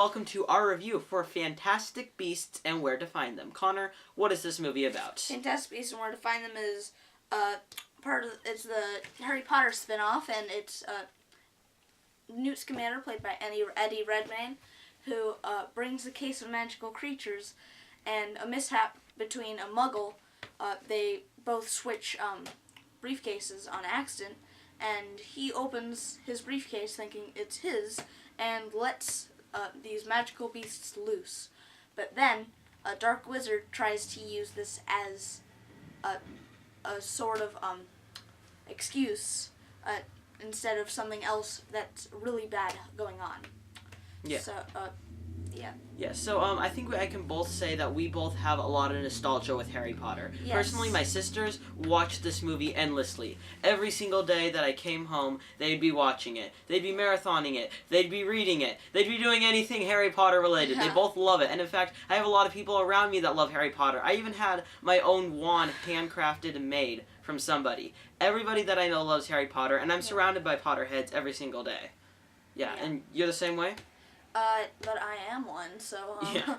welcome to our review for Fantastic Beasts and Where to Find Them. Connor, what is this movie about? Fantastic Beasts and Where to Find Them is it's the Harry Potter spin-off, and it's Newt Scamander, played by Eddie Redmayne, who brings a case of magical creatures, and a mishap between a Muggle. They both switch briefcases on accident, and he opens his briefcase thinking it's his, and lets these magical beasts loose. But then a dark wizard tries to use this as a sort of excuse instead of something else that's really bad going on. Yeah. So, yeah. Yeah, so I think I can both say that we both have a lot of nostalgia with Harry Potter. Yes. Personally, my sisters watched this movie endlessly. Every single day that I came home, they'd be watching it. They'd be marathoning it. They'd be reading it. They'd be doing anything Harry Potter related. They both love it. And in fact, I have a lot of people around me that love Harry Potter. I even had my own wand handcrafted and made from somebody. Everybody that I know loves Harry Potter, and I'm surrounded by Potterheads every single day. Yeah, and you're the same way? But I am one, so, yeah.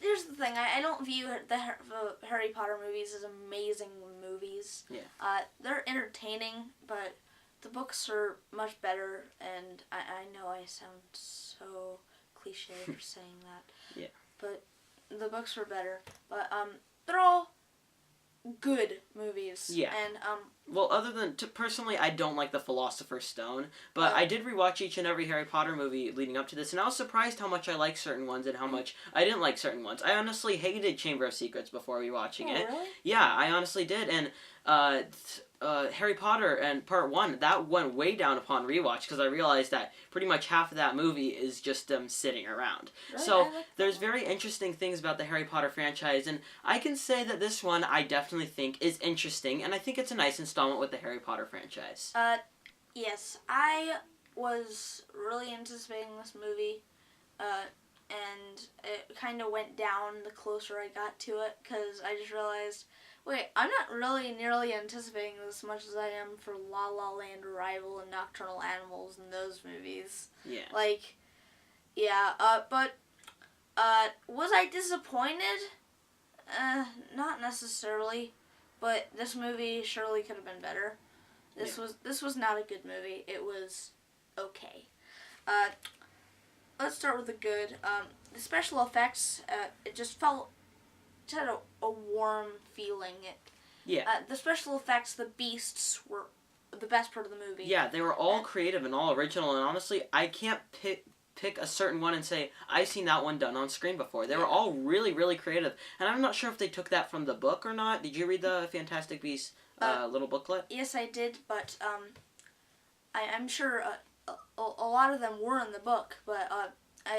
Here's the thing, I don't view the Harry Potter movies as amazing movies. Yeah. They're entertaining, but the books are much better, and I know I sound so cliche for saying that. Yeah. But the books were better, but, they're all good movies. Yeah. And, well, other than, personally, I don't like The Philosopher's Stone, but I did rewatch each and every Harry Potter movie leading up to this, and I was surprised how much I liked certain ones and how much I didn't like certain ones. I honestly hated Chamber of Secrets before rewatching it. Really? Yeah, I honestly did, and Harry Potter and Part 1, that went way down upon rewatch, because I realized that pretty much half of that movie is just them sitting around. Really? So, there's very interesting things about the Harry Potter franchise, and I can say that this one I definitely think is interesting, and I think it's a nice installment with the Harry Potter franchise. Yes, I was really anticipating this movie, and it kind of went down the closer I got to it, because I just realized, wait, I'm not really nearly anticipating this as much as I am for La La Land, Arrival, and Nocturnal Animals and those movies. Yeah. Like, yeah, but was I disappointed? Not necessarily, but this movie surely could have been better. This was not a good movie. It was okay. Let's start with the good. The special effects, it just had a warm feeling. The special effects, the beasts were the best part of the movie. Yeah, they were all creative and all original, and honestly, I can't pick a certain one and say, I've seen that one done on screen before. They were all really, really creative, and I'm not sure if they took that from the book or not. Did you read the Fantastic Beasts little booklet? Yes, I did, but I'm sure a lot of them were in the book, but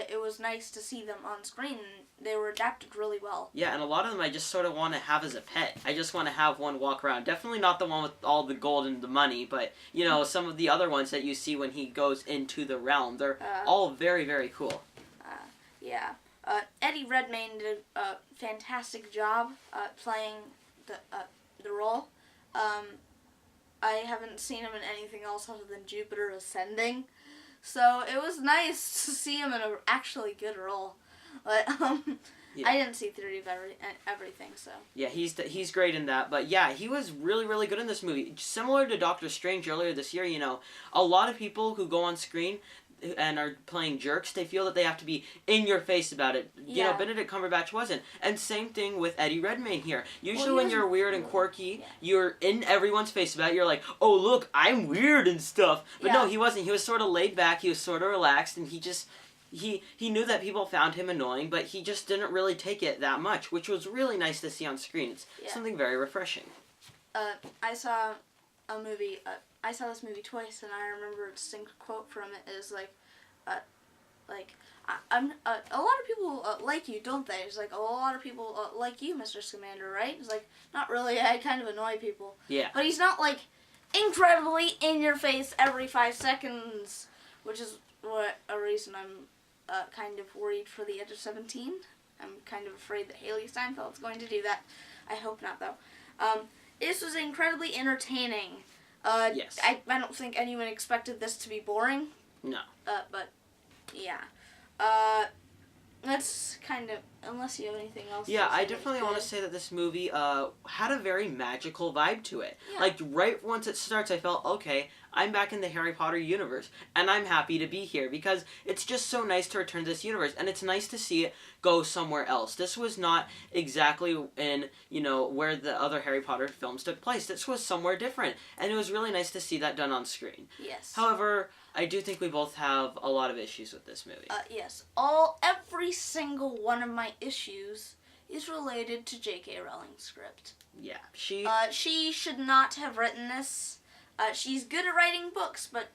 it was nice to see them on screen. They were adapted really well. Yeah, and a lot of them I just sort of want to have as a pet. I just want to have one walk around. Definitely not the one with all the gold and the money, but, you know, some of the other ones that you see when he goes into the realm. They're all very, very cool. Yeah. Eddie Redmayne did a fantastic job playing the role. I haven't seen him in anything else other than Jupiter Ascending. So it was nice to see him in an actually good role. But I didn't see Theory of Everything, so. Yeah, he's great in that. But yeah, he was really, really good in this movie. Similar to Doctor Strange earlier this year, you know, a lot of people who go on screen and are playing jerks, they feel that they have to be in your face about it. You know, Benedict Cumberbatch wasn't. And same thing with Eddie Redmayne here. Usually when you're weird and quirky, you're in everyone's face about it. You're like, oh, look, I'm weird and stuff. But no, he wasn't. He was sort of laid back. He was sort of relaxed, and he just... He knew that people found him annoying, but he just didn't really take it that much, which was really nice to see on screen. It's something very refreshing. I saw a movie... I saw this movie twice, and I remember a distinct quote from it is like, I'm a lot of people like you, don't they? It's like, a lot of people like you, Mr. Scamander, right? It's like, not really. I kind of annoy people. Yeah. But he's not like incredibly in your face every 5 seconds, which is a reason I'm kind of worried for The Edge of 17. I'm kind of afraid that Haley Steinfeld's going to do that. I hope not, though. This was incredibly entertaining. Yes. I don't think anyone expected this to be boring. No. But, yeah. That's kind of, unless you have anything else. Yeah, to say I that's definitely want to good. say that this movie had a very magical vibe to it. Yeah. Like, right once it starts, I felt, okay, I'm back in the Harry Potter universe, and I'm happy to be here, because it's just so nice to return to this universe, and it's nice to see it go somewhere else. This was not exactly in, where the other Harry Potter films took place. This was somewhere different, and it was really nice to see that done on screen. Yes. However, I do think we both have a lot of issues with this movie. Yes. Every single one of my issues is related to J.K. Rowling's script. Yeah, she should not have written this. She's good at writing books, but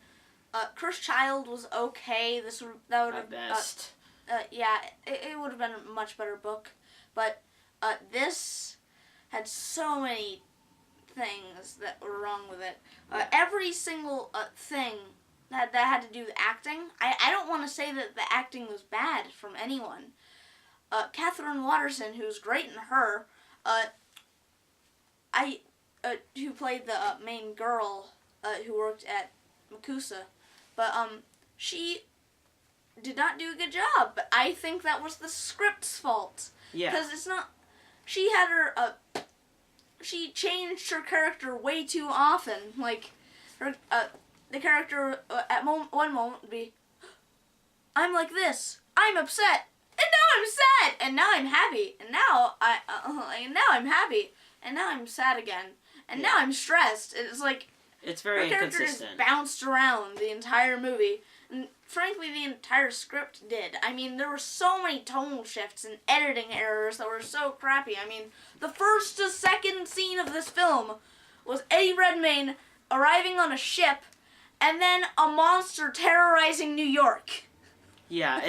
Cursed Child was okay. That would at have best. yeah, it would have been a much better book. But this had so many things that were wrong with it. Every single thing that had to do with acting. I don't want to say that the acting was bad from anyone. Catherine Watterson, who's great in Her, who played the main girl who worked at Makusa, but she did not do a good job. But I think that was the script's fault. Yeah. Because it's not. She had her. She changed her character way too often. Like, her the character at one moment would be, I'm like this. I'm upset, and now I'm sad, and now I'm happy, and now I'm happy, and now I'm sad again, and now I'm stressed. It's like it's very her character just inconsistent. bounced around the entire movie, and frankly, the entire script did. I mean, there were so many tonal shifts and editing errors that were so crappy. I mean, the first to second scene of this film was Eddie Redmayne arriving on a ship, and then a monster terrorizing New York. Yeah,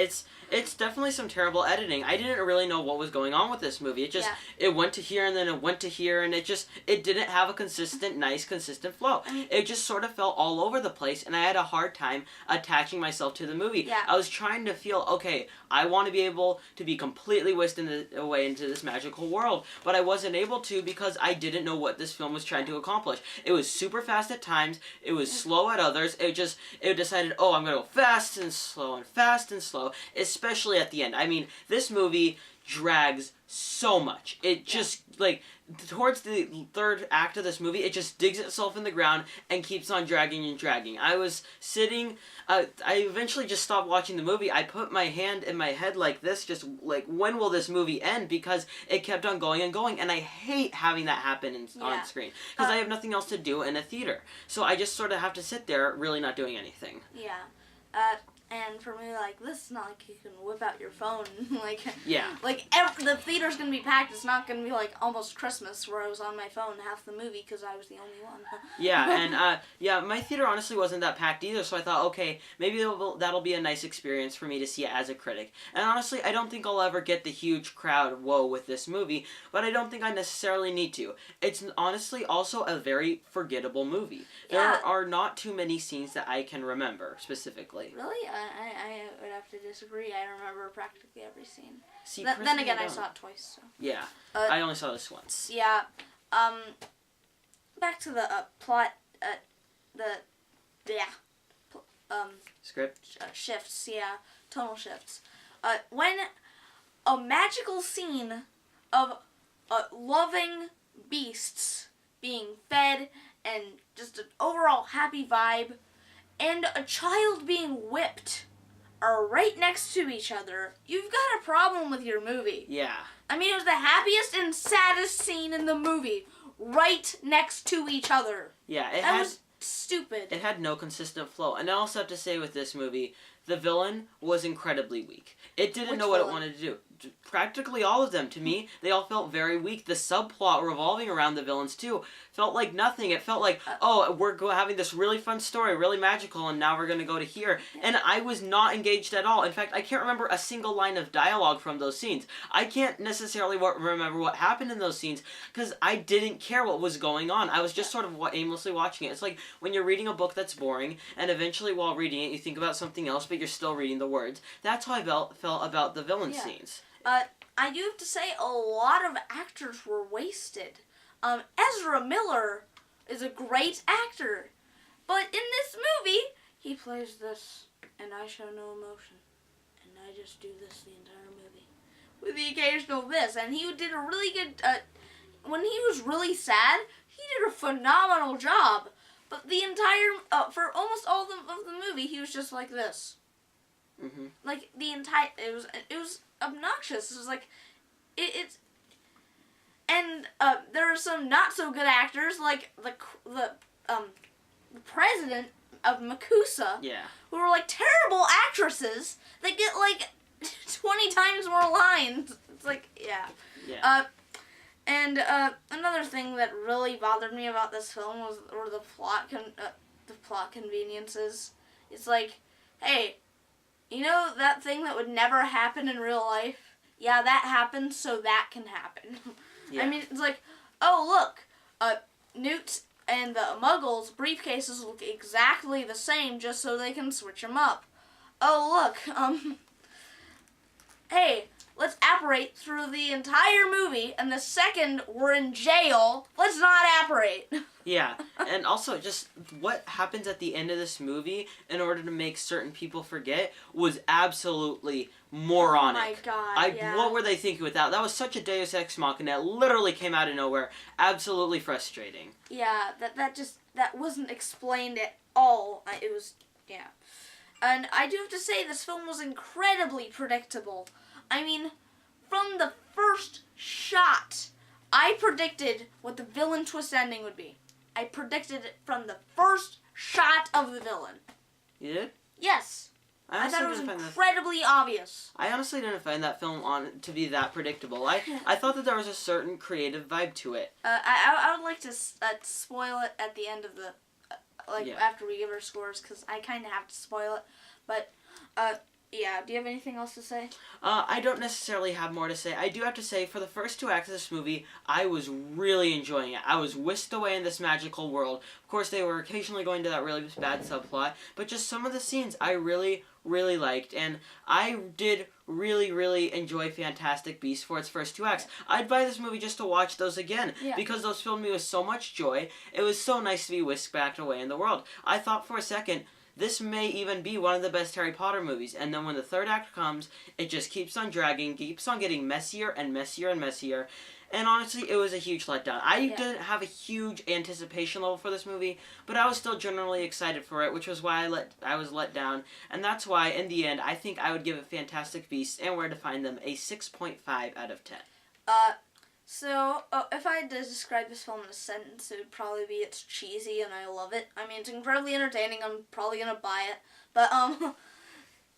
it's definitely some terrible editing. I didn't really know what was going on with this movie. It went to here and then it went to here, and it didn't have a consistent flow. It just sort of felt all over the place, and I had a hard time attaching myself to the movie. Yeah. I was trying to feel, okay, I want to be able to be completely whisked away into this magical world, but I wasn't able to because I didn't know what this film was trying to accomplish. It was super fast at times. It was slow at others. It decided, oh, I'm going to go fast and slow, especially at the end. I mean, this movie drags so much. It just, towards the third act of this movie, it just digs itself in the ground and keeps on dragging and dragging. I was sitting, I eventually just stopped watching the movie. I put my hand in my head like this, just like, when will this movie end? Because it kept on going and going, and I hate having that happen on screen. Because I have nothing else to do in a theater. So I just sort of have to sit there, really not doing anything. Yeah. And for me, this is not like you can whip out your phone. The theater's gonna be packed. It's not gonna be almost Christmas where I was on my phone half the movie because I was the only one. Yeah, and my theater honestly wasn't that packed either, so I thought, okay, maybe that'll be a nice experience for me to see it as a critic. And honestly, I don't think I'll ever get the huge crowd with this movie, but I don't think I necessarily need to. It's honestly also a very forgettable movie. There are not too many scenes that I can remember specifically. Really? I would have to disagree. I remember practically every scene. See, then again, I saw it twice. So. Yeah, I only saw this once. Yeah. Back to the plot. Script? Shifts, yeah. Tonal shifts. When a magical scene of loving beasts being fed and just an overall happy vibe and a child being whipped are right next to each other, you've got a problem with your movie. Yeah. I mean, it was the happiest and saddest scene in the movie, right next to each other. Yeah, that was stupid. It had no consistent flow. And I also have to say with this movie, the villain was incredibly weak. It didn't know what it wanted to do. Practically all of them, to me, they all felt very weak. The subplot revolving around the villains, too, felt like nothing. It felt like, we're having this really fun story, really magical, and now we're going to go to here. And I was not engaged at all. In fact, I can't remember a single line of dialogue from those scenes. I can't necessarily remember what happened in those scenes, because I didn't care what was going on. I was just sort of aimlessly watching it. It's like when you're reading a book that's boring, and eventually while reading it, you think about something else, but you're still reading the words. That's how I felt about the villain scenes. I do have to say a lot of actors were wasted. Ezra Miller is a great actor, but in this movie, he plays this, and I show no emotion, and I just do this the entire movie, with the occasional this. And he did a really good. When he was really sad, he did a phenomenal job. But the entire for almost all of the movie, he was just like this. Mm-hmm. Like the entire it was obnoxious. It was like it's. And there are some not so good actors, like the president of Makusa, Yeah. who are like terrible actresses. They get like 20 times more lines. It's like, yeah. Yeah. And another thing that really bothered me about this film were the plot conveniences. It's like, hey, you know that thing that would never happen in real life? Yeah, that happened, so that can happen. Yeah. I mean, it's like, oh look, Newt and the Muggles' briefcases look exactly the same just so they can switch them up. Oh look, hey, let's apparate through the entire movie, and the second we're in jail, let's not apparate. Yeah, and also just what happens at the end of this movie in order to make certain people forget was absolutely moronic. Oh my god, yeah. What were they thinking with that? That was such a Deus Ex Machina. It literally came out of nowhere. Absolutely frustrating. Yeah, that wasn't explained at all. It was, yeah. And I do have to say, this film was incredibly predictable. I mean, from the first shot, I predicted what the villain twist ending would be. I predicted it from the first shot of the villain. You did? Yes. I honestly thought it was didn't find incredibly obvious. I honestly didn't find that film to be that predictable. I thought that there was a certain creative vibe to it. I would like to spoil it at the end of the, after we give our scores, because I kind of have to spoil it. But, yeah, do you have anything else to say? I don't necessarily have more to say. I do have to say, for the first 2 acts of this movie, I was really enjoying it. I was whisked away in this magical world. Of course, they were occasionally going to that really bad subplot, but just some of the scenes I really, really liked, and I did really, really enjoy Fantastic Beasts for its first 2 acts. I'd buy this movie just to watch those again, because those filled me with so much joy. It was so nice to be whisked back away in the world. I thought for a second, this may even be one of the best Harry Potter movies, and then when the 3rd act comes, it just keeps on dragging, keeps on getting messier and messier and messier, and honestly, it was a huge letdown. I didn't have a huge anticipation level for this movie, but I was still generally excited for it, which was why I was let down, and that's why, in the end, I think I would give it Fantastic Beasts and Where to Find Them a 6.5 out of 10. So, if I had to describe this film in a sentence, it would probably be it's cheesy and I love it. I mean, it's incredibly entertaining. I'm probably gonna buy it. But,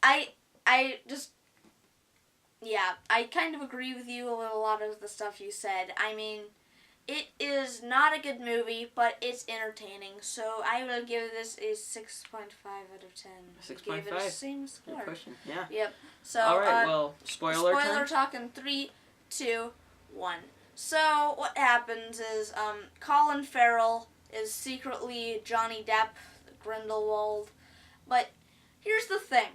I just, yeah, I kind of agree with you with a lot of the stuff you said. I mean, it is not a good movie, but it's entertaining. So, I would give this a 6.5 out of 10. 6.5? Give it the same score. Good question, yeah. Yep. So, alright, well, spoiler time? talk in 3, 2, 1. So, what happens is, Colin Farrell is secretly Johnny Depp, Grindelwald. But, here's the thing.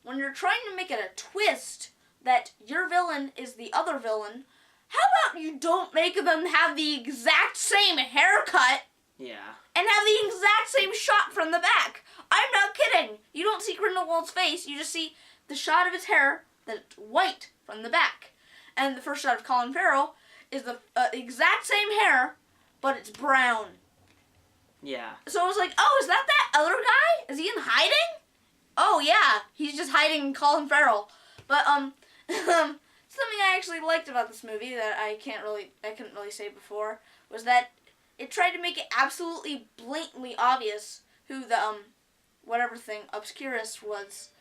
When you're trying to make it a twist that your villain is the other villain, how about you don't make them have the exact same haircut Yeah. and have the exact same shot from the back? I'm not kidding. You don't see Grindelwald's face, you just see the shot of his hair that's white from the back. And the first shot of Colin Farrell is the exact same hair, but it's brown. Yeah. So I was like, oh, is that other guy? Is he in hiding? Oh, yeah, he's just hiding Colin Farrell. But, something I actually liked about this movie that I couldn't really say before, was that it tried to make it absolutely blatantly obvious who the, whatever thing, Obscurus was.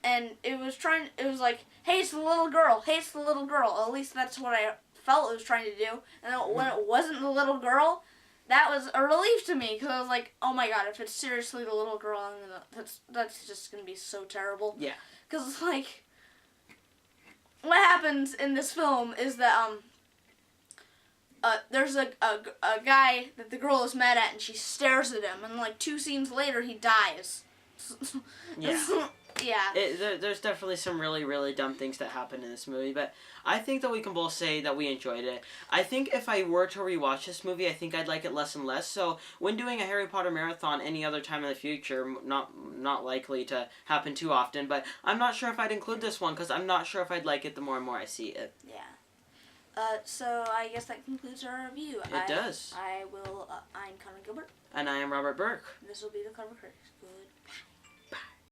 And it was like, hey, it's the little girl. Hey, it's the little girl. At least that's what I felt it was trying to do. And then when it wasn't the little girl, that was a relief to me. Because I was like, oh my god, if it's seriously the little girl, that's just going to be so terrible. Yeah. Because, like, what happens in this film is that, there's a guy that the girl is mad at, and she stares at him. And, like, 2 scenes later, he dies. Yeah. Yeah. There's definitely some really, really dumb things that happen in this movie, but I think that we can both say that we enjoyed it. I think if I were to rewatch this movie, I think I'd like it less and less, so when doing a Harry Potter marathon any other time in the future, not not likely to happen too often. But I'm not sure if I'd include this one because I'm not sure if I'd like it the more and more I see it. Yeah. So I guess that concludes our review. It does. I'm Connor Gilbert. And I am Robert Burke. This will be the Cover Critics. Good.